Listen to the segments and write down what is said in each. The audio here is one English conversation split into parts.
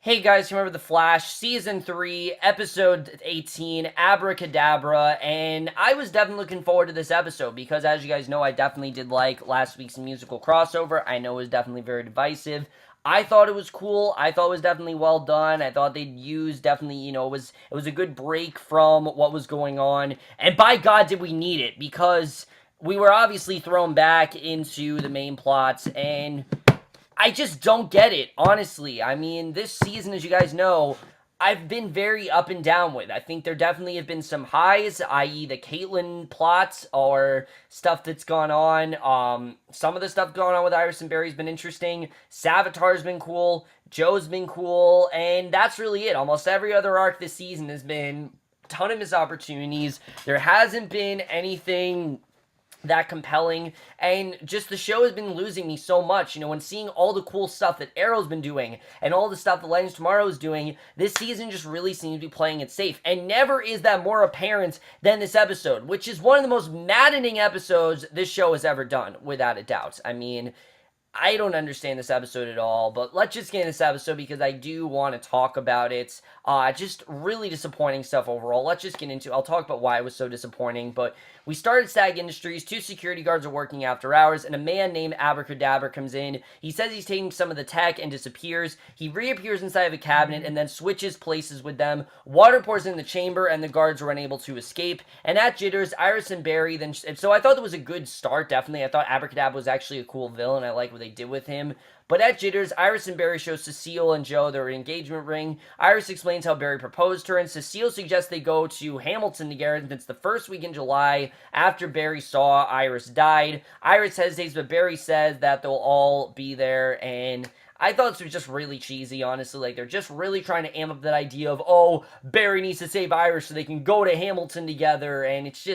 Hey guys, remember The Flash, Season 3, Episode 18, Abra Kadabra, and I was definitely looking forward to this episode because, as you guys know, I definitely did like last week's musical crossover. I know it was definitely very divisive. I thought it was cool. I thought it was definitely well done. I thought they'd use definitely, it was a good break from what was going on. And by God, did we need it because we were obviously thrown back into the main plots and I just don't get it, honestly. I mean, this season, as you guys know, I've been very up and down with. I think there definitely have been some highs, i.e., the Caitlyn plots or stuff that's gone on. Some of the stuff going on with Iris and Barry's been interesting. Savitar's been cool. Joe's been cool. And that's really it. Almost every other arc this season has been a ton of missed opportunities. There hasn't been anything that compelling, and just the show has been losing me so much, when seeing all the cool stuff that Arrow's been doing and all the stuff that Legends Tomorrow is doing, this season just really seems to be playing it safe, and never is that more apparent than this episode, which is one of the most maddening episodes this show has ever done, without a doubt. I mean, I don't understand this episode at all, but let's just get in this episode because I do want to talk about it. Just really disappointing stuff overall. Let's just get into it. I'll talk about why it was so disappointing, but we started Stag Industries. 2 security guards are working after hours, and a man named Abra Kadabra comes in. He says he's taking some of the tech and disappears. He reappears inside of a cabinet and then switches places with them. Water pours in the chamber, and the guards are unable to escape. And at Jitters, Iris and Barry then... So I thought that was a good start, definitely. I thought Abra Kadabra was actually a cool villain. I like what they did with him. But at Jitters, Iris and Barry show Cecile and Joe their engagement ring. Iris explains how Barry proposed to her, and Cecile suggests they go to Hamilton together, and it's the first week in July after Barry saw Iris died. Iris hesitates, but Barry says that they'll all be there, and I thought this was just really cheesy, honestly. Like, they're just really trying to amp up that idea of, oh, Barry needs to save Iris so they can go to Hamilton together, and it's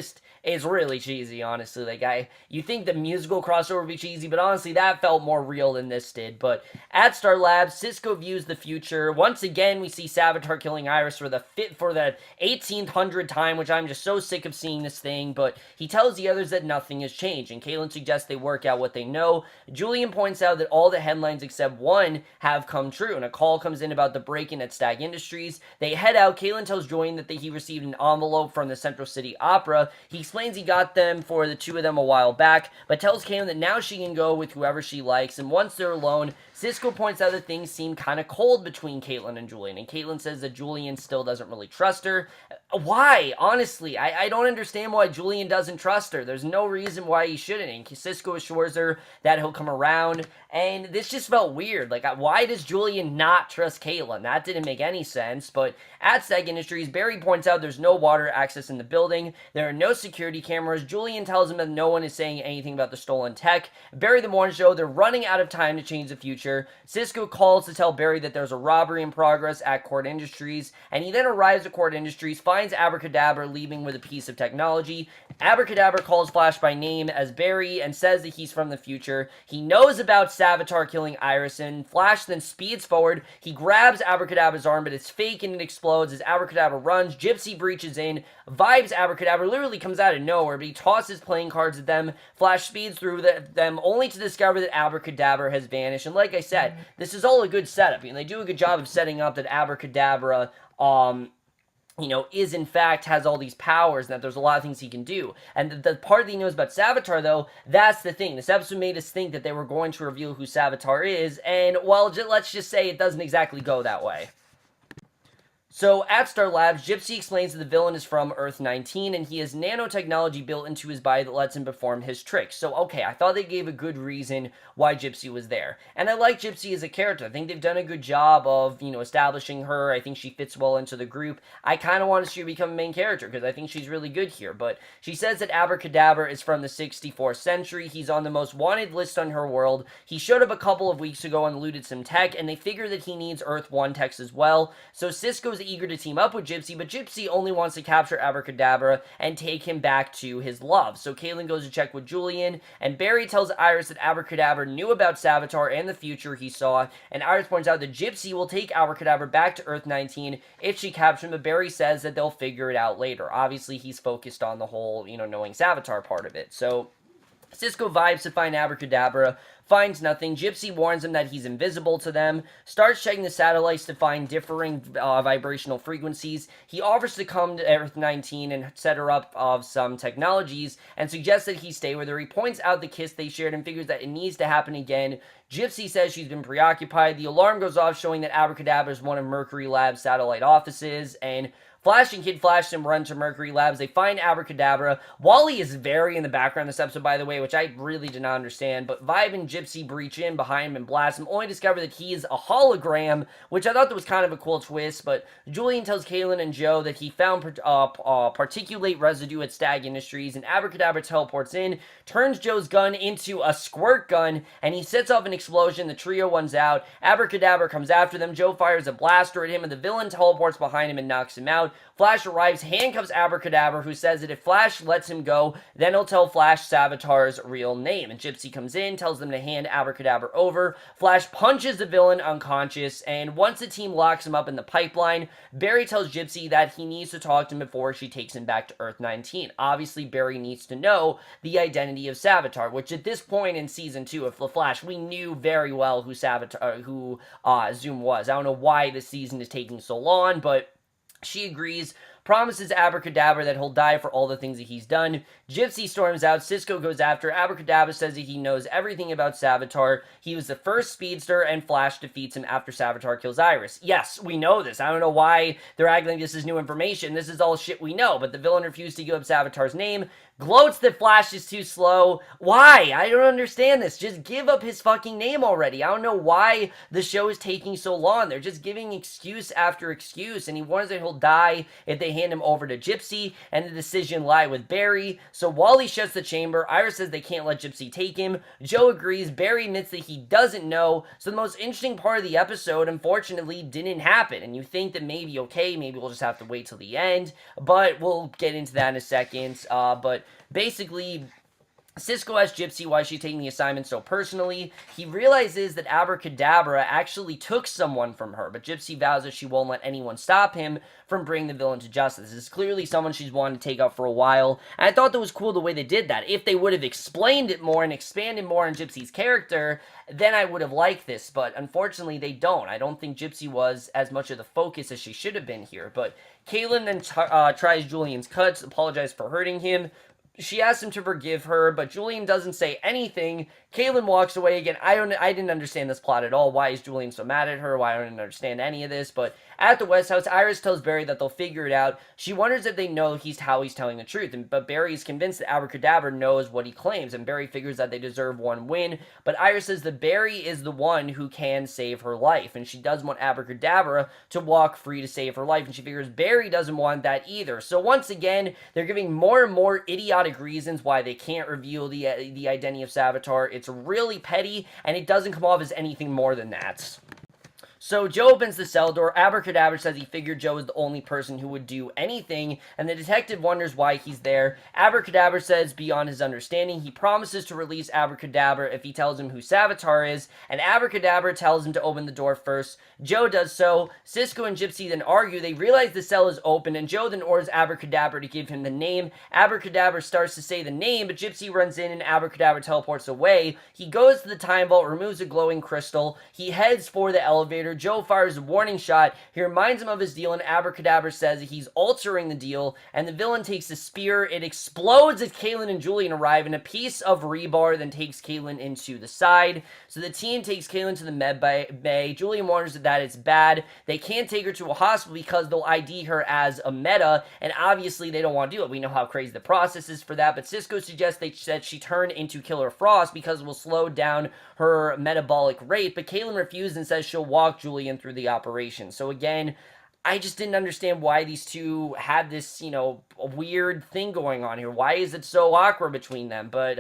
really cheesy, honestly. Like, you think the musical crossover would be cheesy, but honestly, that felt more real than this did. But at Star Labs, Cisco views the future. Once again, we see Savitar killing Iris for the 1800th time, which I'm just so sick of seeing this thing. But he tells the others that nothing has changed, and Caitlin suggests they work out what they know. Julian points out that all the headlines except one have come true, and a call comes in about the break-in at Stag Industries. They head out. Caitlin tells Julian that he received an envelope from the Central City Opera. He explains he got them for the two of them a while back, but tells Caitlin that now she can go with whoever she likes, and once they're alone, Cisco points out that things seem kind of cold between Caitlin and Julian, and Caitlin says that Julian still doesn't really trust her. Why? Honestly, I don't understand why Julian doesn't trust her. There's no reason why he shouldn't, and Cisco assures her that he'll come around, and this just felt weird. Like, why does Julian not trust Caitlin? That didn't make any sense, but at Stag Industries, Barry points out there's no water access in the building, there are no security cameras. Julian tells him that no one is saying anything about the stolen tech. Barry the Morning Show, they're running out of time to change the future. Cisco calls to tell Barry that there's a robbery in progress at Court Industries, and he then arrives at Court Industries, finds Abra Kadabra leaving with a piece of technology. Abra Kadabra calls Flash by name as Barry and says that he's from the future. He knows about Savitar killing Iris, and Flash then speeds forward. He grabs Abra Kadabra's arm, but it's fake and it explodes as Abra Kadabra runs. Gypsy breaches in, vibes Abra Kadabra, literally comes out of nowhere, but he tosses playing cards at them. Flash speeds through them only to discover that Abra Kadabra has vanished. And like I said, this is all a good setup, and they do a good job of setting up that Abra Kadabra, is in fact has all these powers and that there's a lot of things he can do. And the part that he knows about Savitar, though, that's the thing. This episode made us think that they were going to reveal who Savitar is, and, well, let's just say it doesn't exactly go that way. So, at Star Labs, Gypsy explains that the villain is from Earth-19, and he has nanotechnology built into his body that lets him perform his tricks. So, okay, I thought they gave a good reason why Gypsy was there. And I like Gypsy as a character. I think they've done a good job of, establishing her. I think she fits well into the group. I kind of want to see her become a main character, because I think she's really good here. But she says that Abra Kadabra is from the 64th century. He's on the most wanted list on her world. He showed up a couple of weeks ago and looted some tech, and they figure that he needs Earth-1 techs as well. So, Cisco's eager to team up with Gypsy, but Gypsy only wants to capture Abra Kadabra and take him back to his love. So Caitlin goes to check with Julian, and Barry tells Iris that Abra Kadabra knew about Savitar and the future he saw, and Iris points out that Gypsy will take Abra Kadabra back to Earth-19 if she captures him, but Barry says that they'll figure it out later. Obviously, he's focused on the whole, knowing Savitar part of it. So Cisco vibes to find Abra Kadabra, finds nothing. Gypsy warns him that he's invisible to them, starts checking the satellites to find differing vibrational frequencies. He offers to come to Earth 19 and set her up of some technologies and suggests that he stay with her. He points out the kiss they shared and figures that it needs to happen again. Gypsy says she's been preoccupied. The alarm goes off showing that Abra Kadabra is one of Mercury Labs' satellite offices, and Flash and Kid Flash and run to Mercury Labs. They find Abra Kadabra. Wally is very in the background this episode, by the way, which I really did not understand. But Vibe and Gypsy breach in behind him and blast him, only discover that he is a hologram, which I thought that was kind of a cool twist. But Julian tells Kaylin and Joe that he found particulate residue at Stag Industries, and Abra Kadabra teleports in, turns Joe's gun into a squirt gun, and he sets off an explosion. The trio runs out. Abra Kadabra comes after them. Joe fires a blaster at him, and the villain teleports behind him and knocks him out. Flash arrives, handcuffs Abra Kadabra, who says that if Flash lets him go, then he'll tell Flash Savitar's real name. And Gypsy comes in, tells them to hand Abra Kadabra over. Flash punches the villain unconscious, and once the team locks him up in the pipeline, Barry tells Gypsy that he needs to talk to him before she takes him back to Earth 19. Obviously, Barry needs to know the identity of Savitar, which at this point in Season 2 of The Flash, we knew very well who Zoom was. I don't know why this season is taking so long, but she agrees, promises Abra Kadabra that he'll die for all the things that he's done. Gypsy storms out. Cisco goes after. Abra Kadabra says that he knows everything about Savitar. He was the first speedster, and Flash defeats him after Savitar kills Iris. Yes, we know this. I don't know why they're acting like this is new information. This is all shit we know, but the villain refused to give up Savitar's name, gloats that Flash is too slow. Why? I don't understand this. Just give up his fucking name already. I don't know why the show is taking so long. They're just giving excuse after excuse, and he warns that he'll die if they hand him over to Gypsy, and the decision lie with Barry. So Wally shuts the chamber. Iris says they can't let Gypsy take him. Joe agrees. Barry admits that he doesn't know. So the most interesting part of the episode, unfortunately, didn't happen. And you think that maybe, okay, maybe we'll just have to wait till the end. But we'll get into that in a second. But basically, Cisco asks Gypsy why she's taking the assignment so personally. He realizes that Abra Kadabra actually took someone from her, but Gypsy vows that she won't let anyone stop him from bringing the villain to justice. This is clearly someone she's wanted to take out for a while, and I thought that was cool the way they did that. If they would have explained it more and expanded more on Gypsy's character, then I would have liked this, but unfortunately they don't. I don't think Gypsy was as much of the focus as she should have been here, but Kaylin then tries Julian's cuts, apologizes for hurting him. She asks him to forgive her, but Julian doesn't say anything. Kaylin walks away again. I didn't understand this plot at all. Why is Julian so mad at her? Why I don't understand any of this. But at the West House, Iris tells Barry that they'll figure it out. She wonders if they know how he's telling the truth. But Barry is convinced that Abra Kadabra knows what he claims, and Barry figures that they deserve one win. But Iris says that Barry is the one who can save her life, and she does want Abra Kadabra to walk free to save her life, and she figures Barry doesn't want that either. So once again, they're giving more and more idiotic reasons why they can't reveal the identity of Savitar. It's really petty, and it doesn't come off as anything more than that. So Joe opens the cell door. Abra Kadabra says he figured Joe is the only person who would do anything, and the detective wonders why he's there. Abra Kadabra says beyond his understanding. He promises to release Abra Kadabra if he tells him who Savitar is, and Abra Kadabra tells him to open the door first. Joe does so. Cisco and Gypsy then argue. They realize the cell is open, and Joe then orders Abra Kadabra to give him the name. Abra Kadabra starts to say the name, but Gypsy runs in and Abra Kadabra teleports away. He goes to the time vault, removes a glowing crystal. He heads for the elevator. Joe fires a warning shot. He reminds him of his deal, and Abra Kadabra says he's altering the deal, and the villain takes a spear. It explodes as Kaylin and Julian arrive, and a piece of rebar then takes Kaylin into the side. So the team takes Kaylin to the med bay. Julian warns that it's bad. They can't take her to a hospital because they'll ID her as a meta, and obviously they don't want to do it. We know how crazy the process is for that, but Cisco suggests that she turn into Killer Frost because it will slow down her metabolic rate, but Kaylin refuses and says she'll walk Julian through the operation. So again, I just didn't understand why these two had this, weird thing going on here. Why is it so awkward between them? But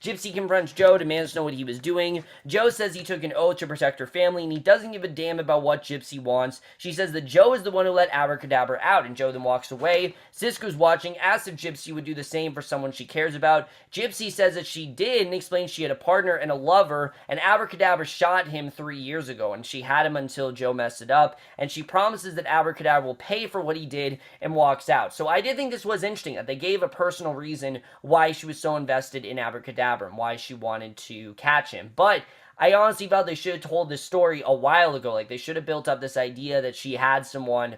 Gypsy confronts Joe, demands to know what he was doing. Joe says he took an oath to protect her family, and he doesn't give a damn about what Gypsy wants. She says that Joe is the one who let Abra Kadabra out, and Joe then walks away. Cisco's watching, asks if Gypsy would do the same for someone she cares about. Gypsy says that she did, and explains she had a partner and a lover, and Abra Kadabra shot him 3 years ago, and she had him until Joe messed it up, and she promises that Abra Kadabra will pay for what he did, and walks out. So I did think this was interesting that they gave a personal reason why she was so invested in Abra Kadabra and why she wanted to catch him. But I honestly felt they should have told this story a while ago. Like, they should have built up this idea that she had someone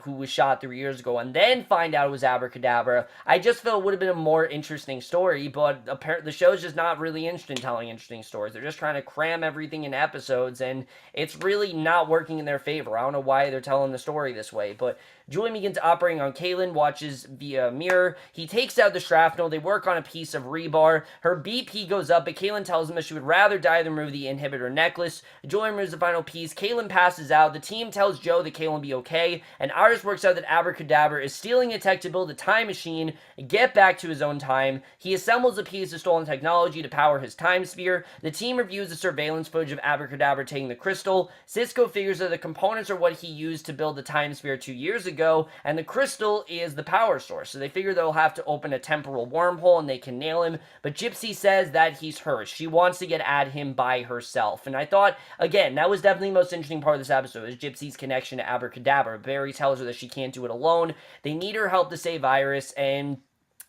who was shot 3 years ago and then find out it was Abra Kadabra. I just felt it would have been a more interesting story, but apparently the show's just not really interested in telling interesting stories. They're just trying to cram everything in episodes, and it's really not working in their favor. I don't know why they're telling the story this way, but Julian begins operating on Kaylin, watches via mirror. He takes out the shrapnel. They work on a piece of rebar. Her BP goes up, but Kaylin tells him that she would rather die than remove the inhibitor necklace. Julian removes the final piece. Kaylin passes out. The team tells Joe that Kaylin will be okay, and Iris works out that Abra Kadabra is stealing a tech to build a time machine and get back to his own time. He assembles a piece of stolen technology to power his time spear. The team reviews the surveillance footage of Abra Kadabra taking the crystal. Cisco figures that the components are what he used to build the time spear 2 years ago, and the crystal is the power source. So they figure they'll have to open a temporal wormhole and they can nail him. But Gypsy says that he's hers. She wants to get at him by herself. And I thought, again, that was definitely the most interesting part of this episode, is Gypsy's connection to Abra Kadabra. Barry tells her that she can't do it alone. They need her help to save Iris, and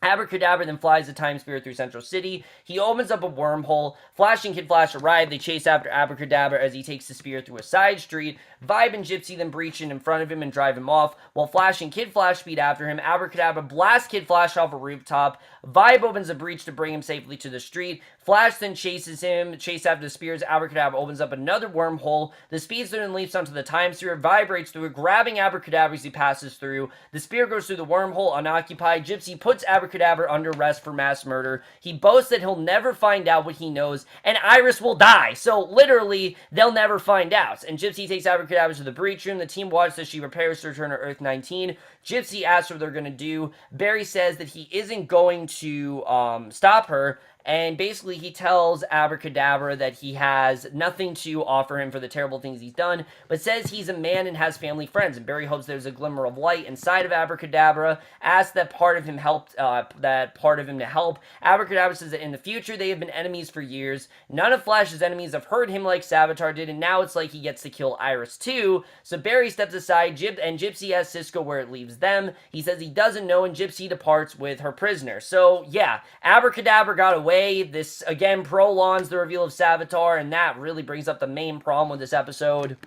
Abra Kadabra then flies the time spear through Central City. He opens up a wormhole. Flash and Kid Flash arrive. They chase after Abra Kadabra as he takes the spear through a side street. Vibe and Gypsy then breach in front of him and drive him off, while Flash and Kid Flash speed after him. Abra Kadabra blasts Kid Flash off a rooftop. Vibe opens a breach to bring him safely to the street. Flash then chases him, after the spears. Abra Kadabra opens up another wormhole. The speedster then leaps onto the time sphere, vibrates through it, grabbing Abra Kadabra as he passes through. The spear goes through the wormhole unoccupied. Gypsy puts Abra Kadabra under arrest for mass murder. He boasts that he'll never find out what he knows, and Iris will die. So literally, they'll never find out. And Gypsy takes Abra Kadabra to the breach room. The team watches as she prepares to return to Earth-19. Gypsy asks what they're going to do. Barry says that he isn't going to stop her. And basically, he tells Abra Kadabra that he has nothing to offer him for the terrible things he's done, but says he's a man and has family friends. And Barry hopes there's a glimmer of light inside of Abra Kadabra, asks that part of him to help. Abra Kadabra says that in the future, they have been enemies for years. None of Flash's enemies have hurt him like Savitar did, and now it's like he gets to kill Iris too. So Barry steps aside, and Gypsy asks Cisco where it leaves them. He says he doesn't know, and Gypsy departs with her prisoner. So yeah, Abra Kadabra got away. This, again, prolongs the reveal of Savitar, and that really brings up the main problem with this episode.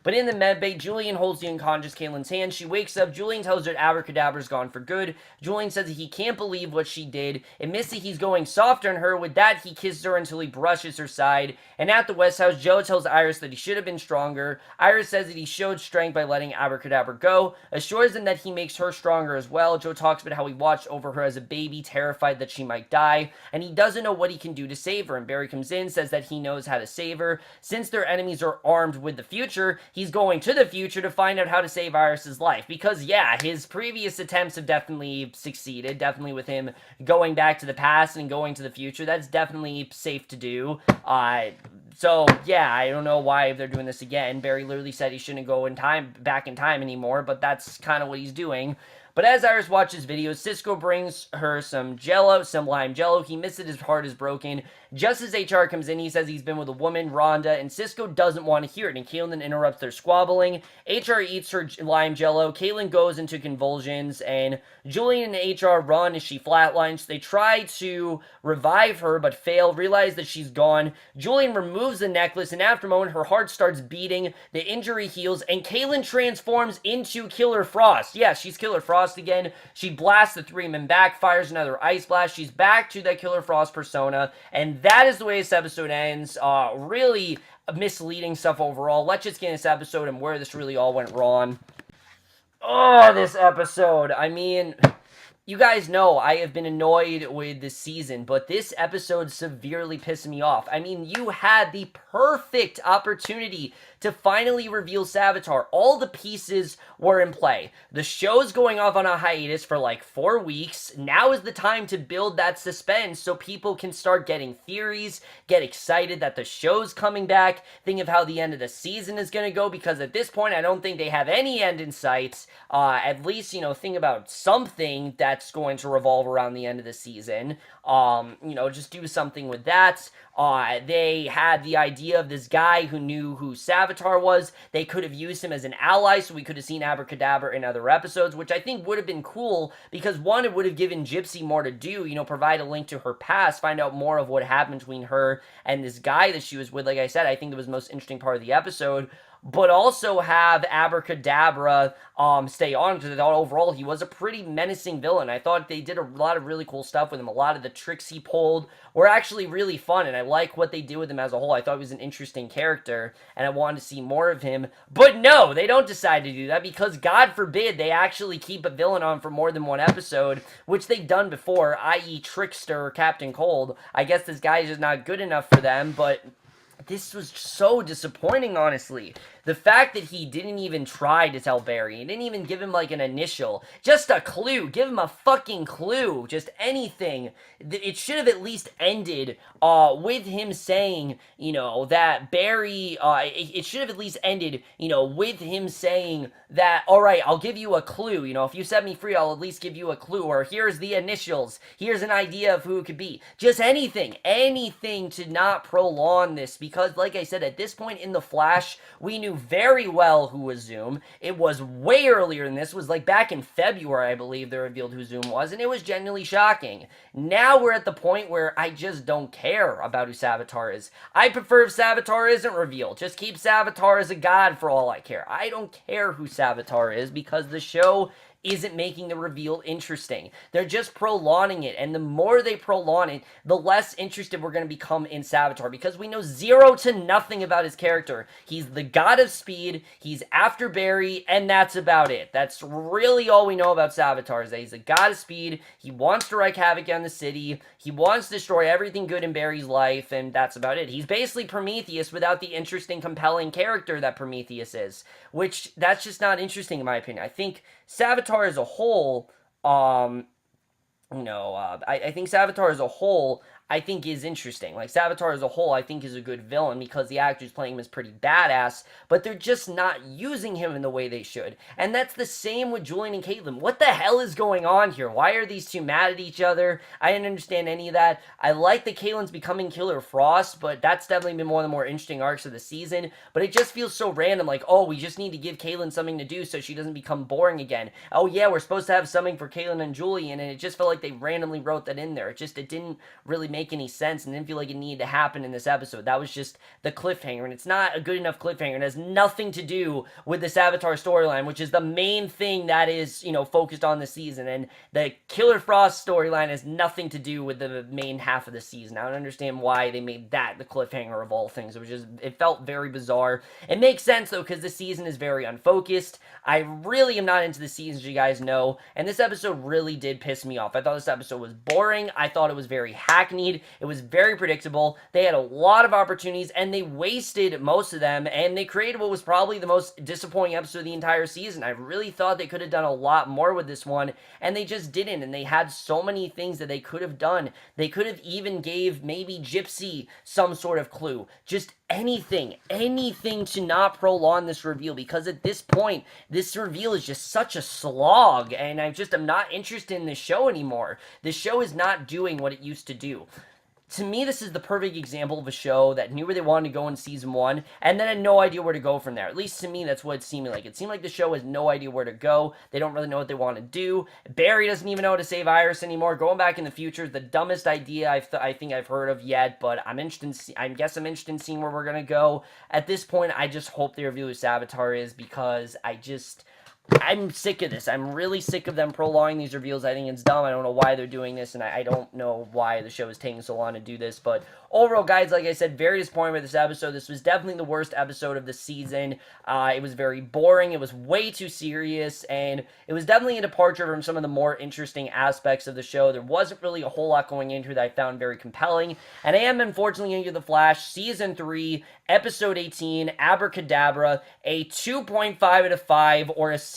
But in the medbay, Julian holds the unconscious Kaylin's hand. She wakes up. Julian tells her that Abra Kadabra's gone for good. Julian says that he can't believe what she did. Admits that he's going softer on her. With that, he kisses her until he brushes her side. And at the West House, Joe tells Iris that he should have been stronger. Iris says that he showed strength by letting Abra Kadabra go. Assures him that he makes her stronger as well. Joe talks about how he watched over her as a baby, terrified that she might die. And he doesn't know what he can do to save her. And Barry comes in, says that he knows how to save her. Since their enemies are armed with the future, he's going to the future to find out how to save Iris's life. Because, yeah, his previous attempts have definitely succeeded. Definitely with him going back to the past and going to the future. That's definitely safe to do. So, yeah, I don't know why they're doing this again. Barry literally said he shouldn't go back in time anymore, but that's kind of what he's doing. But as Iris watches videos, Cisco brings her some lime jello. He misses his heart is broken. Just as HR comes in, he says he's been with a woman, Rhonda, and Cisco doesn't want to hear it, and Kaylin interrupts their squabbling. HR eats her lime jello. Kaylin goes into convulsions, and Julian and HR run as she flatlines. They try to revive her, but fail, realize that she's gone. Julian removes the necklace, and after a moment, her heart starts beating. The injury heals, and Kaylin transforms into Killer Frost. Yeah, she's Killer Frost again. She blasts the three men back, fires another ice blast. She's back to that Killer Frost persona, and that is the way this episode ends. Really misleading stuff overall. Let's just get in this episode and where this really all went wrong. Oh, this episode. I mean, you guys know I have been annoyed with this season, but this episode severely pissed me off. I mean, you had the perfect opportunity to finally reveal Savitar. All the pieces were in play. The show's going off on a hiatus for like 4 weeks. Now is the time to build that suspense so people can start getting theories, get excited that the show's coming back, think of how the end of the season is going to go, because at this point, I don't think they have any end in sight. At least, think about something that that's going to revolve around the end of the season. Just do something with that. They had the idea of this guy who knew who Savitar was. They could have used him as an ally, so we could have seen Abra Kadabra in other episodes, which I think would have been cool, because one, it would have given Gypsy more to do, provide a link to her past, find out more of what happened between her and this guy that she was with. Like I said, I think it was the most interesting part of the episode. But also have Abra Kadabra stay on, because I thought overall he was a pretty menacing villain. I thought they did a lot of really cool stuff with him. A lot of the tricks he pulled were actually really fun, and I like what they do with him as a whole. I thought he was an interesting character, and I wanted to see more of him. But no, they don't decide to do that, because God forbid they actually keep a villain on for more than one episode, which they've done before, i.e. Trickster or Captain Cold. I guess this guy is just not good enough for them, but this was so disappointing, honestly. The fact that he didn't even try to tell Barry, he didn't even give him like an initial, just a clue, give him a fucking clue, just anything. It should have at least ended with him saying, that Barry, it should have at least ended, with him saying that, alright, I'll give you a clue, if you set me free, I'll at least give you a clue, or here's the initials, here's an idea of who it could be. Just anything to not prolong this, because like I said, at this point in The Flash, we knew very well who was Zoom. It was way earlier than this. It was like back in February, I believe, they revealed who Zoom was, and it was genuinely shocking. Now we're at the point where I just don't care about who Savitar is. I prefer if Savitar isn't revealed. Just keep Savitar as a god for all I care. I don't care who Savitar is, because the show isn't making the reveal interesting. They're just prolonging it, and the more they prolong it, the less interested we're going to become in Savitar, because we know zero to nothing about his character. He's the god of speed, he's after Barry, and that's about it. That's really all we know about Savitar, is that he's the god of speed, he wants to wreak havoc on the city, he wants to destroy everything good in Barry's life, and that's about it. He's basically Prometheus without the interesting, compelling character that Prometheus is, which, that's just not interesting in my opinion. I think Savitar as a whole, I think Savitar as a whole, I think is interesting. Like, Savitar as a whole, I think is a good villain, because the actors playing him is pretty badass, but they're just not using him in the way they should. And that's the same with Julian and Caitlin. What the hell is going on here? Why are these two mad at each other? I didn't understand any of that. I like that Caitlin's becoming Killer Frost, but that's definitely been one of the more interesting arcs of the season. But it just feels so random, like, oh, we just need to give Caitlin something to do so she doesn't become boring again. Oh yeah, we're supposed to have something for Caitlin and Julian, and it just felt like they randomly wrote that in there. It didn't really make any sense, and didn't feel like it needed to happen in this episode. That was just the cliffhanger, and it's not a good enough cliffhanger. It has nothing to do with the Savitar storyline, which is the main thing that is, focused on the season, and the Killer Frost storyline has nothing to do with the main half of the season. I don't understand why they made that the cliffhanger of all things. It felt very bizarre. It makes sense, though, because the season is very unfocused. I really am not into the season, as you guys know, and this episode really did piss me off. I thought this episode was boring. I thought it was very hackneyed. It was very predictable. They had a lot of opportunities, and they wasted most of them, and they created what was probably the most disappointing episode of the entire season. I really thought they could have done a lot more with this one, and they just didn't, and they had so many things that they could have done. They could have even gave maybe Gypsy some sort of clue. Just anything to not prolong this reveal, because at this point, this reveal is just such a slog, and I'm not interested in this show anymore. The show is not doing what it used to do. To me, this is the perfect example of a show that knew where they wanted to go in season 1, and then had no idea where to go from there. At least to me, that's what it seemed like. It seemed like the show has no idea where to go. They don't really know what they want to do. Barry doesn't even know how to save Iris anymore. Going back in the future is the dumbest idea I think I've heard of yet, but I'm interested in seeing where we're going to go. At this point, I just hope they reveal who Savitar is, because I'm sick of this. I'm really sick of them prolonging these reveals. I think it's dumb. I don't know why they're doing this, and I don't know why the show is taking so long to do this. But overall, guys, like I said, very disappointed with this episode. This was definitely the worst episode of the season. It was very boring. It was way too serious, and it was definitely a departure from some of the more interesting aspects of the show. There wasn't really a whole lot going into it that I found very compelling. And I am, unfortunately, going to give The Flash Season 3, Episode 18, Abra Kadabra, a 2.5 out of 5, or a C-.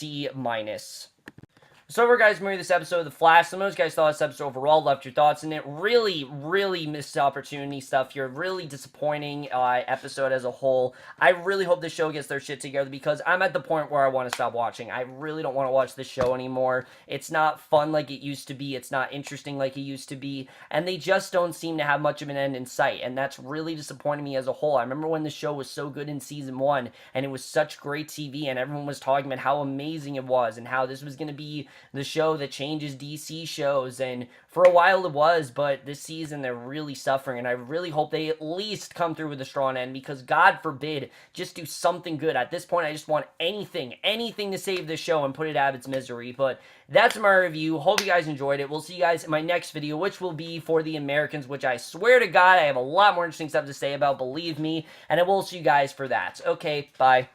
So overall, guys, maybe this episode of The Flash. Some of those guys thought this episode overall, left your thoughts in it. Really missed opportunity stuff here. Really disappointing episode as a whole. I really hope the show gets their shit together because I'm at the point where I want to stop watching. I really don't want to watch this show anymore. It's not fun like it used to be. It's not interesting like it used to be. And they just don't seem to have much of an end in sight. And that's really disappointing me as a whole. I remember when the show was so good in season 1 and it was such great TV and everyone was talking about how amazing it was and how this was going to be the show that changes DC shows, and for a while it was, but this season they're really suffering, and I really hope they at least come through with a strong end, because God forbid, just do something good. At this point, I just want anything to save this show and put it out of its misery, but that's my review. Hope you guys enjoyed it. We'll see you guys in my next video, which will be for the Americans, which I swear to God, I have a lot more interesting stuff to say about, believe me, and I will see you guys for that. Okay, bye.